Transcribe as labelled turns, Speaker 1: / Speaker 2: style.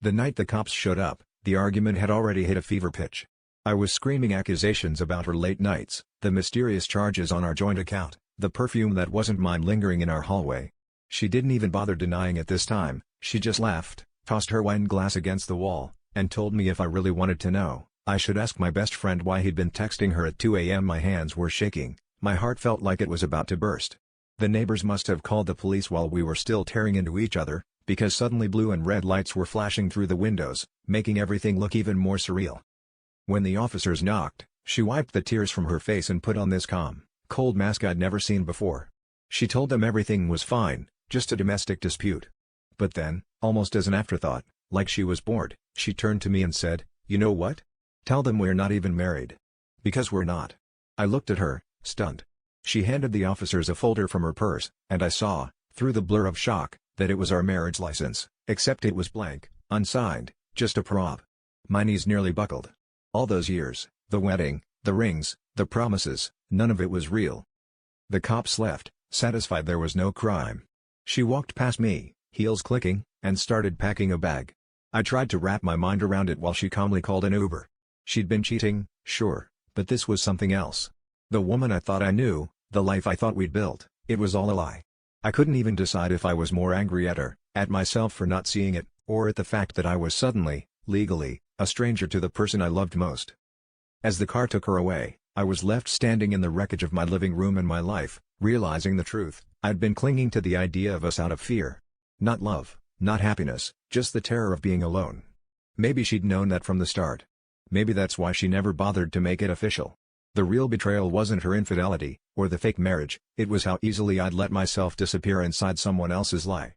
Speaker 1: The night the cops showed up, the argument had already hit a fever pitch. I was screaming accusations about her late nights, the mysterious charges on our joint account, the perfume that wasn't mine lingering in our hallway. She didn't even bother denying it this time. She just laughed, tossed her wine glass against the wall, and told me if I really wanted to know, I should ask my best friend why he'd been texting her at 2 a.m. My hands were shaking, my heart felt like it was about to burst. The neighbors must have called the police while we were still tearing into each other, because suddenly blue and red lights were flashing through the windows, making everything look even more surreal. When the officers knocked, she wiped the tears from her face and put on this calm, cold mask I'd never seen before. She told them everything was fine, just a domestic dispute. But then, almost as an afterthought, like she was bored, she turned to me and said, "You know what? Tell them we're not even married." Because we're not. I looked at her, stunned. She handed the officers a folder from her purse, and I saw, through the blur of shock, that it was our marriage license, except it was blank, unsigned, just a prop. My knees nearly buckled. All those years, the wedding, the rings, the promises, none of it was real. The cops left, satisfied there was no crime. She walked past me, heels clicking, and started packing a bag. I tried to wrap my mind around it while she calmly called an Uber. She'd been cheating, sure, but this was something else. The woman I thought I knew, the life I thought we'd built, it was all a lie. I couldn't even decide if I was more angry at her, at myself for not seeing it, or at the fact that I was suddenly, legally, a stranger to the person I loved most. As the car took her away, I was left standing in the wreckage of my living room and my life, realizing the truth. I'd been clinging to the idea of us out of fear. Not love, not happiness, just the terror of being alone. Maybe she'd known that from the start. Maybe that's why she never bothered to make it official. The real betrayal wasn't her infidelity, or the fake marriage, it was how easily I'd let myself disappear inside someone else's lie.